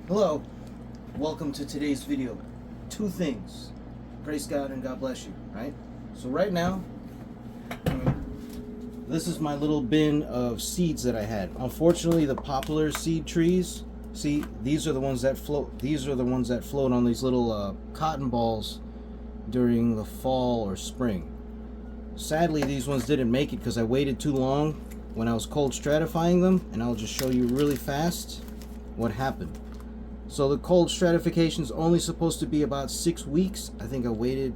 Hello, welcome to today's video. Two things. Praise God and God bless you, right? So right now, this is my little bin of seeds that I had. Unfortunately, the poplar seed trees, see, these are the ones that float. These are the ones that float on these little cotton balls during the fall or spring. Sadly, these ones didn't make it because I waited too long when I was cold stratifying them, and I'll just show you really fast what happened. So the cold stratification is only supposed to be about 6 weeks. I think I waited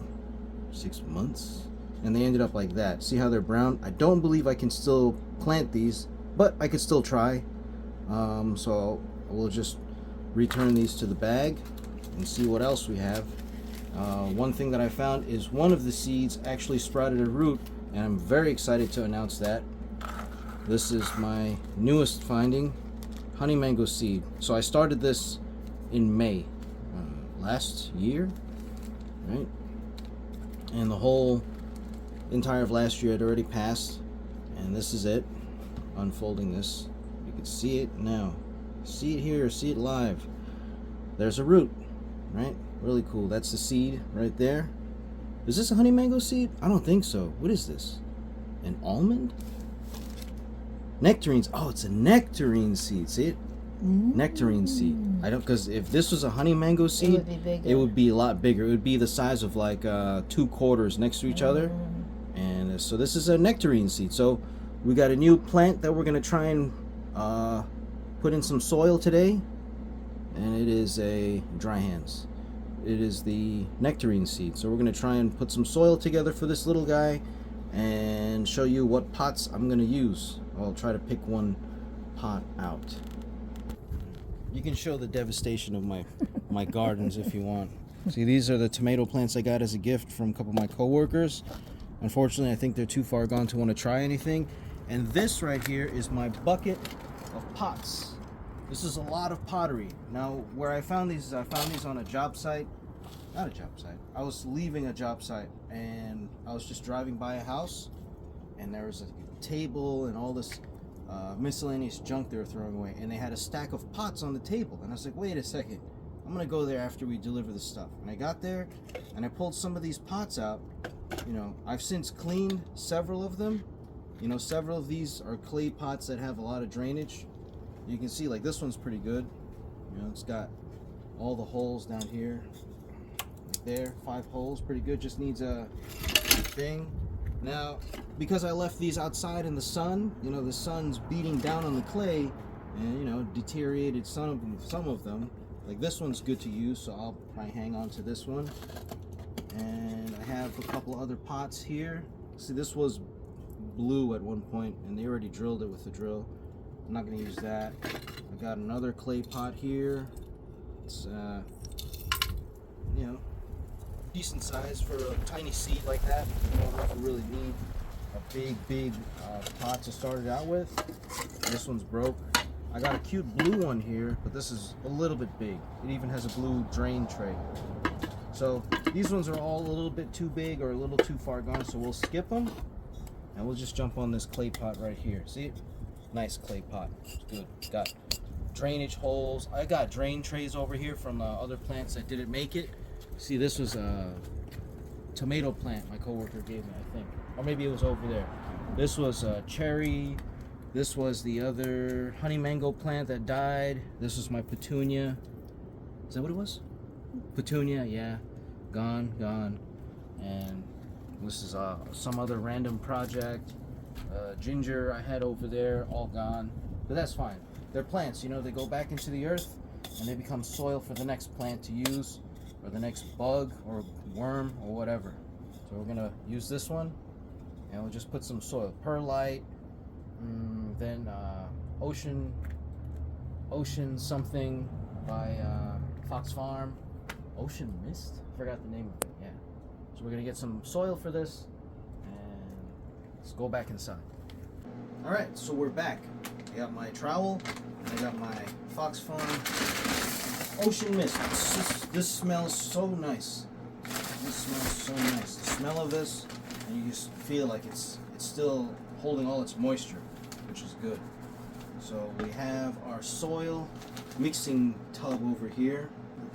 6 months, and they ended up like that. See how they're brown? I don't believe I can still plant these, but I could still try. So we'll just return these to the bag and see what else we have. One thing that I found is one of the seeds actually sprouted a root, and I'm very excited to announce that. This is my newest finding, honey mango seed. So I started this in May last year, right? And the whole entire of last year had already passed, and this is it, unfolding this. You can see it now. See it here, see it live. There's a root, right? Really cool. That's the seed right there. Is this a honey mango seed? I don't think so. What is this? An almond? Nectarines. Oh, it's a nectarine seed. See it? Nectarine seed. I don't, because if this was a honey mango seed, it would be bigger. It would be a lot bigger. It would be the size of like 2 quarters next to each other. And so this is a nectarine seed. So we got a new plant that we're gonna try and put in some soil today, and it is a dry hands. It is the nectarine seed. So we're gonna try and put some soil together for this little guy and show you what pots I'm gonna use. I'll try to pick one pot out. You can show the devastation of my gardens if you want. See, these are the tomato plants I got as a gift from a couple of my coworkers. Unfortunately, I think they're too far gone to want to try anything. And this right here is my bucket of pots. This is a lot of pottery. Now, where I found these is I found these on a job site. Not a job site. I was leaving a job site, and I was just driving by a house, and there was a table and all this miscellaneous junk they were throwing away, and they had a stack of pots on the table, and I was like, wait a second, I'm gonna go there after we deliver the stuff. And I got there and I pulled some of these pots out. You know, I've since cleaned several of them. You know, several of these are clay pots that have a lot of drainage. You can see, like, this one's pretty good. You know, it's got all the holes down here, like there, 5 holes, pretty good. Just needs a thing. Now, because I left these outside in the sun, you know, the sun's beating down on the clay and, you know, deteriorated some of them. Like, this one's good to use, so I'll probably hang on to this one. And I have a couple other pots here. See, this was blue at one point, and they already drilled it with the drill. I'm not going to use that. I got another clay pot here. It's, you know, decent size for a tiny seed like that. You don't really need a big pot to start it out with. This one's broke. I got a cute blue one here, but this is a little bit big. It even has a blue drain tray. So these ones are all a little bit too big or a little too far gone, so we'll skip them, and we'll just jump on this clay pot right here. See it? Nice clay pot. It's good. It's got drainage holes. I got drain trays over here from other plants that didn't make it. See, this was a tomato plant my coworker gave me, I think. Or maybe it was over there. This was a cherry. This was the other honey mango plant that died. This was my petunia. Is that what it was? Petunia, yeah. Gone. And this is some other random project. Ginger I had over there, all gone. But that's fine. They're plants, you know, they go back into the earth and they become soil for the next plant to use, or the next bug or worm or whatever. So we're gonna use this one, and we'll just put some soil, perlite, then ocean something by Fox Farm, ocean mist. I forgot the name of it. Yeah. So we're gonna get some soil for this, and let's go back inside. All right, so we're back. I got my trowel, and I got my Fox Farm ocean mist. This smells so nice. This smells so nice. The smell of this, and you just feel like it's still holding all its moisture, which is good. So we have our soil. mixing tub over here.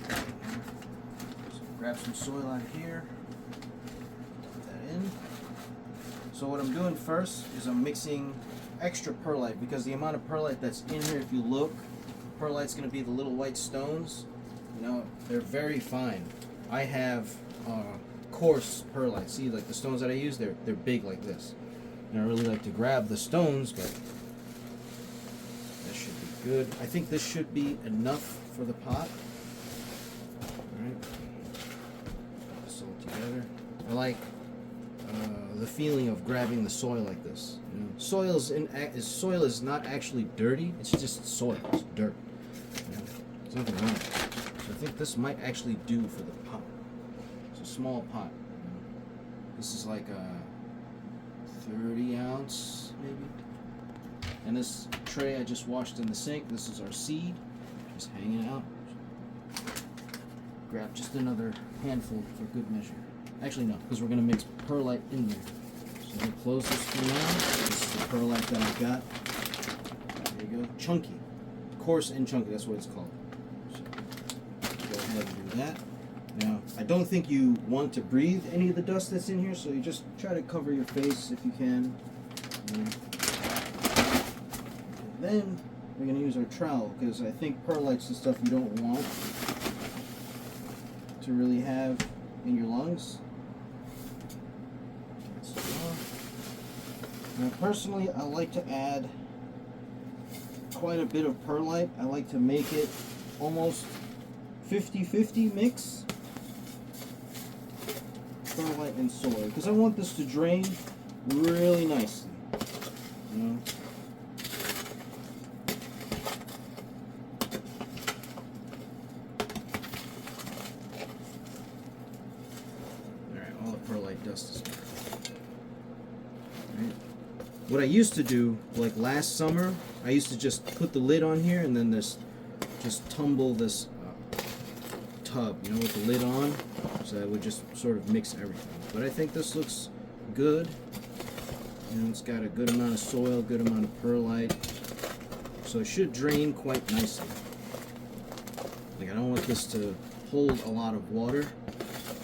So grab some soil out of here. Put that in. So what I'm doing first is I'm mixing extra perlite, because the amount of perlite that's in here, if you look, perlite's going to be the little white stones. You know, they're very fine. I have coarse perlite. See, like the stones that I use, they're big like this. And I really like to grab the stones, but that should be good. I think this should be enough for the pot. Alright. Put this all together. I like the feeling of grabbing the soil like this. You know, soil is not actually dirty. It's just soil. It's dirt. You know, there's nothing wrong with it. So I think this might actually do for the pot. It's a small pot. You know. This is like a 30 ounce maybe. And this tray I just washed in the sink. This is our seed, just hanging out. Grab just another handful for good measure. Actually no, because we're gonna mix perlite in there. So I'm gonna close this for now. This is the perlite that I got. There you go, chunky, coarse and chunky. That's what it's called. So go ahead and do that. Now, I don't think you want to breathe any of the dust that's in here, so you just try to cover your face if you can. And then we're going to use our trowel, because I think perlite's the stuff you don't want to really have in your lungs. Now, personally, I like to add quite a bit of perlite. I like to make it almost 50-50 mix. Perlite and soil, because I want this to drain really nicely. You know? Alright, all the perlite dust is gone. Right. What I used to do, like last summer, I used to just put the lid on here and then just tumble this tub, you know, with the lid on. So I would just sort of mix everything. But I think this looks good. You know, it's got a good amount of soil, good amount of perlite. So it should drain quite nicely. Like, I don't want this to hold a lot of water.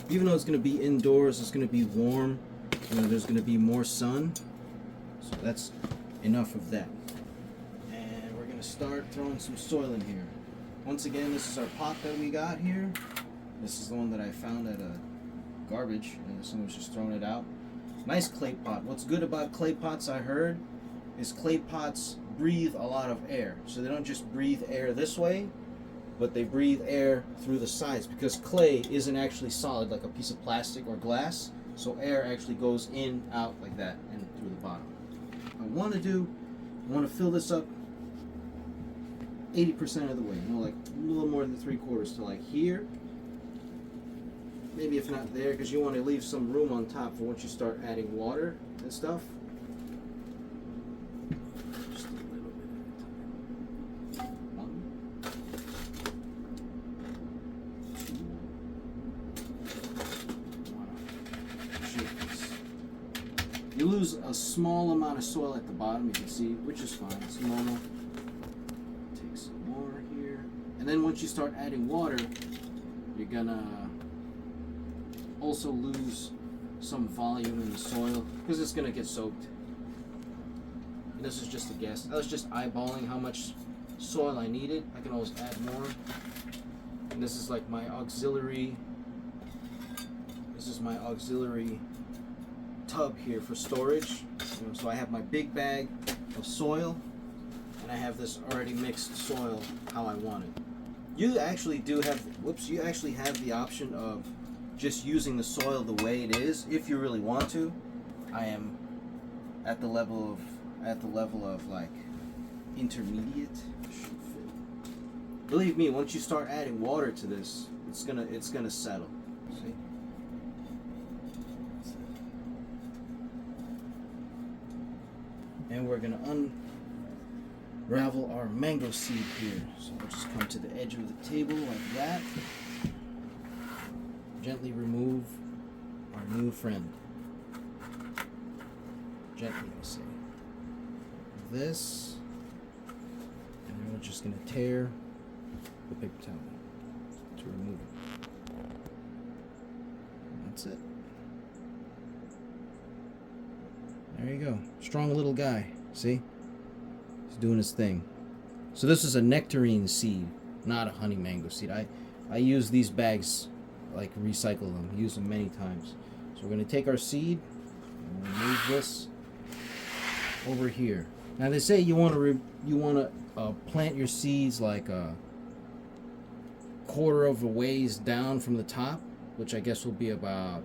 Even though it's going to be indoors, it's going to be warm. You know, there's going to be more sun. So that's enough of that. And we're going to start throwing some soil in here. Once again, this is our pot that we got here. This is the one that I found at a garbage, and someone was just throwing it out. Nice clay pot. What's good about clay pots, I heard, is clay pots breathe a lot of air. So they don't just breathe air this way, but they breathe air through the sides, because clay isn't actually solid like a piece of plastic or glass. So air actually goes in, out like that, and through the bottom. What I want to fill this up 80% of the way. You know, like a little more than 3/4 to like here. Maybe if not there, because you want to leave some room on top for once you start adding water and stuff. Just a little bit at a time. 1, 2. You lose a small amount of soil at the bottom, you can see, which is fine. It's normal. Take some more here. And then once you start adding water, you're gonna also lose some volume in the soil, because it's going to get soaked. And this is just a guess. I was just eyeballing how much soil I needed. I can always add more. And this is like my auxiliary. This is my auxiliary tub here for storage. You know, so I have my big bag of soil, and I have this already mixed soil how I want it. You actually do have, you actually have the option of just using the soil the way it is, if you really want to. I am at the level of like intermediate. Believe me, once you start adding water to this, it's gonna settle. See? And we're gonna unravel our mango seed here. So we'll just come to the edge of the table like that. Gently remove our new friend. Gently, I say. This, and then we're just going to tear the paper towel to remove it. That's it. There you go. Strong little guy. See? He's doing his thing. So this is a nectarine seed, not a honey mango seed. I use these bags, like recycle them, use them many times. So we're going to take our seed and we'll move this over here. Now they say you want to plant your seeds like a quarter of a ways down from the top, which I guess will be about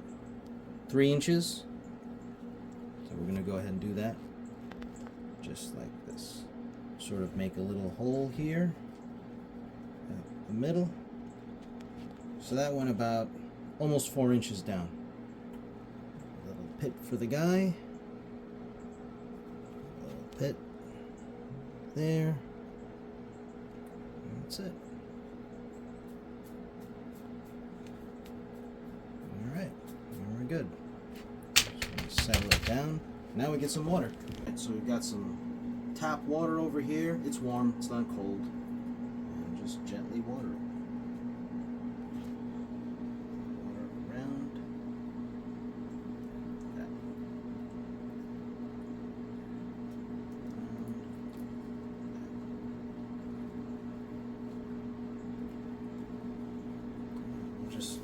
3 inches. So we're going to go ahead and do that, just like this. Sort of make a little hole here at the middle. So that went about almost 4 inches down. A little pit for the guy. A little pit there. That's it. Alright, we're good. Just settle it down. Now we get some water. So we've got some tap water over here. It's warm, it's not cold. And just gently water it. Water around. Like that. Just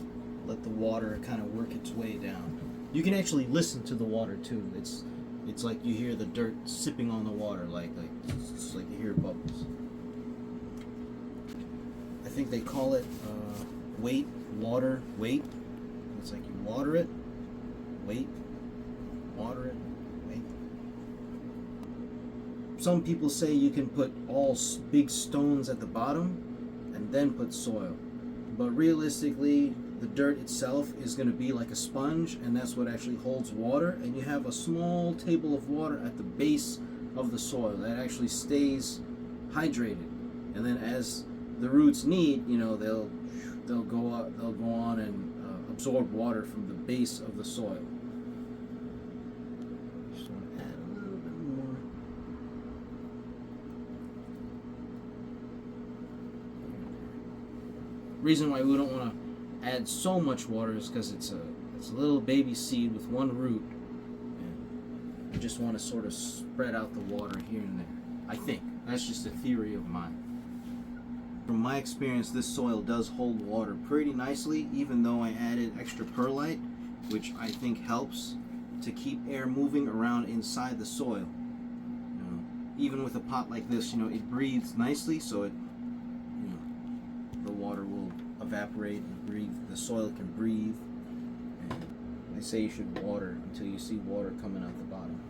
let the water kind of work its way down. You can actually listen to the water too. It's like you hear the dirt sipping on the water, it's like you hear bubbles. I think they call it weight, water, weight. It's like you water it, wait, water it, wait. Some people say you can put all big stones at the bottom and then put soil. But realistically, the dirt itself is going to be like a sponge, and that's what actually holds water. And you have a small table of water at the base of the soil that actually stays hydrated. And then as the roots need, they'll go on and absorb water from the base of the soil. Just want to add a little bit more. Reason why we don't want to add so much water is because it's a little baby seed with one root, and you just want to sort of spread out the water here and there. I think that's just a theory of mine. From my experience, this soil does hold water pretty nicely, even though I added extra perlite, which I think helps to keep air moving around inside the soil. Even with a pot like this, it breathes nicely, so the water will evaporate and breathe. The soil can breathe. And they say you should water until you see water coming out the bottom.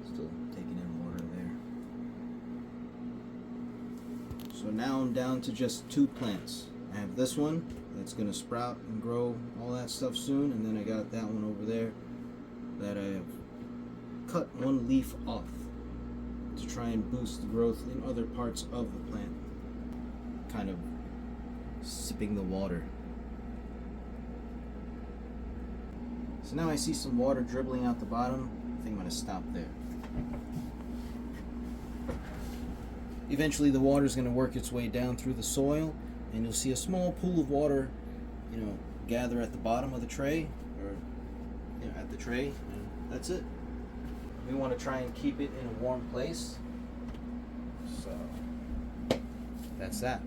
Still taking in water there. So now I'm down to just 2 plants. I have this one that's going to sprout and grow all that stuff soon, and then I got that one over there that I have cut one leaf off to try and boost the growth in other parts of the plant. Kind of sipping the water. So now I see some water dribbling out the bottom. I think I'm going to stop there. Eventually the water is going to work its way down through the soil, and you'll see a small pool of water, gather at the bottom of the tray, or at the tray, and that's it. We want to try and keep it in a warm place. So that's that.